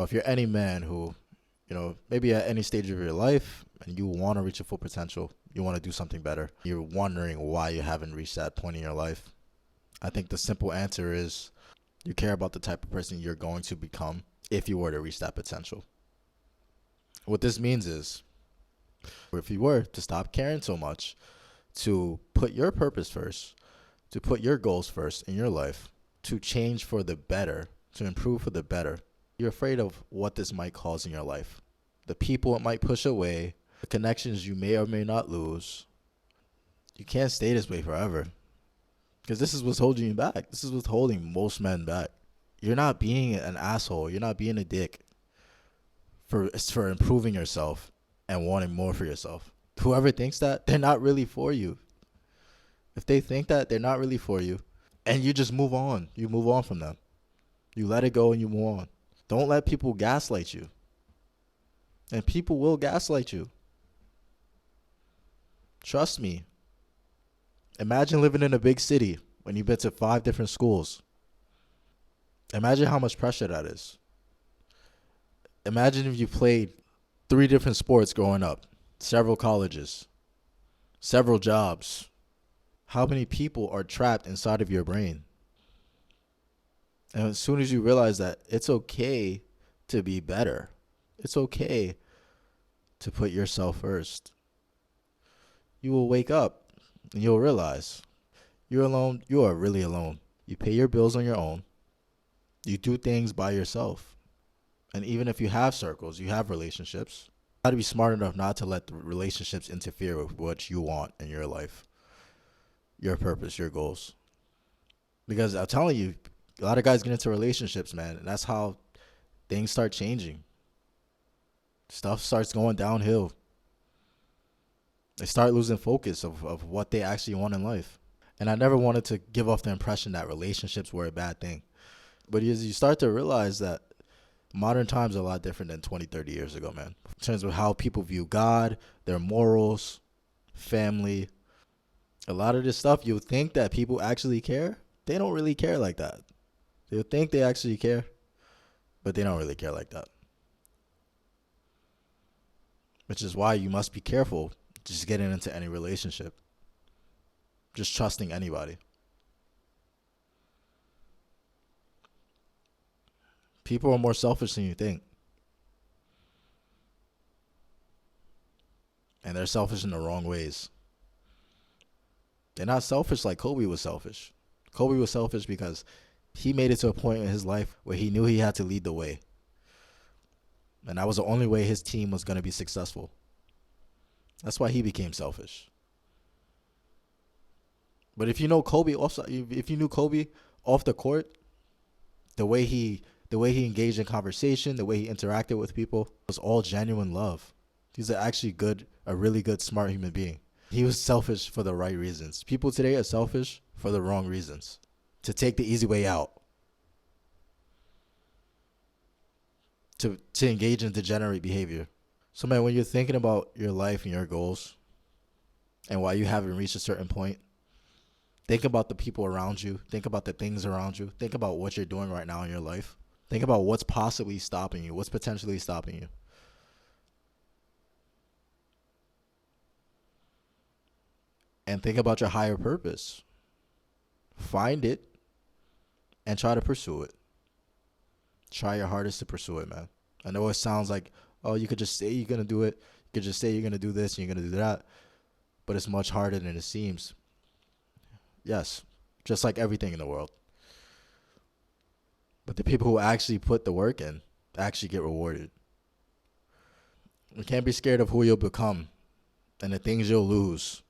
If you're any man who, maybe at any stage of your life and you want to reach your full potential, you want to do something better, you're wondering why you haven't reached that point in your life, I think the simple answer is you care about the type of person you're going to become if you were to reach that potential. What this means is, if you were to stop caring so much, to put your purpose first, to put your goals first in your life, to change for the better, to improve for the better, you're afraid of what this might cause in your life. The people it might push away, the connections you may or may not lose. You can't stay this way forever because this is what's holding you back. This is what's holding most men back. You're not being an asshole. You're not being a dick for improving yourself and wanting more for yourself. Whoever thinks that, they're not really for you. If they think that, they're not really for you. And you just move on. You move on from them. You let it go and you move on. Don't let people gaslight you. And people will gaslight you. Trust me. Imagine living in a big city when you've been to 5 different schools. Imagine how much pressure that is. Imagine if you played 3 different sports growing up, several colleges, several jobs. How many people are trapped inside of your brain? And as soon as you realize that it's okay to be better, it's okay to put yourself first, you will wake up and you'll realize you're alone. You are really alone. You pay your bills on your own. You do things by yourself. And even if you have circles, you have relationships, you got to be smart enough not to let the relationships interfere with what you want in your life, your purpose, your goals. Because I'm telling you, a lot of guys get into relationships, man, and that's how things start changing. Stuff starts going downhill. They start losing focus of what they actually want in life. And I never wanted to give off the impression that relationships were a bad thing. But as you start to realize that modern times are a lot different than 20, 30 years ago, man. In terms of how people view God, their morals, family. A lot of this stuff, you'll think that people actually care. They don't really care like that. They'll think they actually care, but they don't really care like that. Which is why you must be careful just getting into any relationship. Just trusting anybody. People are more selfish than you think. And they're selfish in the wrong ways. They're not selfish like Kobe was selfish. Kobe was selfish because he made it to a point in his life where he knew he had to lead the way. And that was the only way his team was going to be successful. That's why he became selfish. But if you know Kobe, if you knew Kobe off the court, the way he engaged in conversation, the way he interacted with people was all genuine love. He's actually a really good, smart human being. He was selfish for the right reasons. People today are selfish for the wrong reasons. To take the easy way out. To engage in degenerate behavior. So, man, when you're thinking about your life and your goals and why you haven't reached a certain point, think about the people around you. Think about the things around you. Think about what you're doing right now in your life. Think about what's possibly stopping you. What's potentially stopping you. And think about your higher purpose. Find it and try to pursue it. Try your hardest to pursue it, man. I know it sounds like, oh, you could just say you're going to do it. You could just say you're going to do this and you're going to do that. But it's much harder than it seems. Yes, just like everything in the world. But the people who actually put the work in actually get rewarded. You can't be scared of who you'll become and the things you'll lose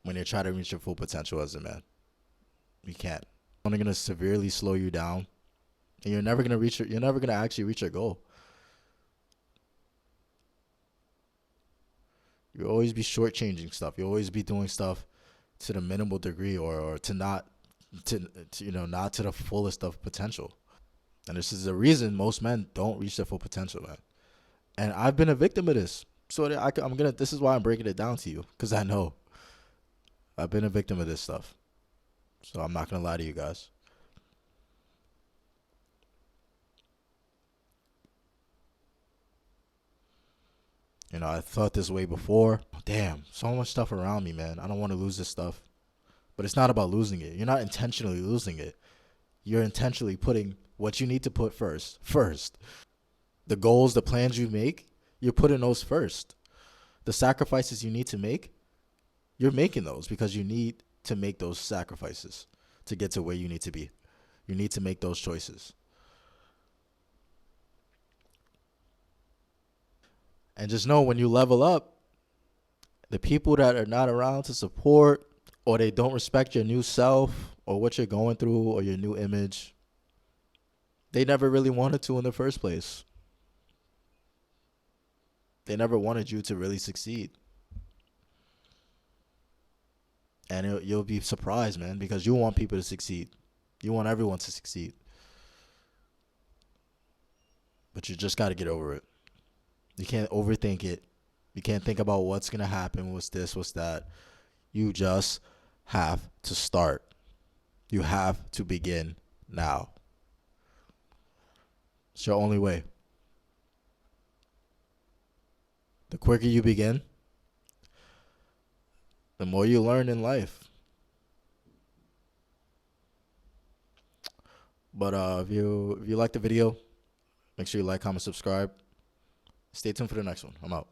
when you try to reach your full potential as a man. You can't. It's only going to severely slow you down, and you're never going to actually reach your goal. You'll always be shortchanging stuff. You'll always be doing stuff to the minimal degree or to not to the fullest of potential. And this is the reason most men don't reach their full potential, man. And I've been a victim of this. So this is why I'm breaking it down to you, because I know I've been a victim of this stuff. So I'm not going to lie to you guys. I thought this way before. Damn, so much stuff around me, man. I don't want to lose this stuff. But it's not about losing it. You're not intentionally losing it. You're intentionally putting what you need to put first. First. The goals, the plans you make, you're putting those first. The sacrifices you need to make, you're making those because you need to make those sacrifices to get to where you need to be. You need to make those choices. And just know when you level up, the people that are not around to support or they don't respect your new self or what you're going through or your new image, they never really wanted to in the first place. They never wanted you to really succeed. And you'll be surprised, man, because you want people to succeed. You want everyone to succeed. But you just got to get over it. You can't overthink it. You can't think about what's going to happen, what's this, what's that. You just have to start. You have to begin now. It's your only way. The quicker you begin, the more you learn in life. But if you like the video, make sure you like, comment, subscribe. Stay tuned for the next one. I'm out.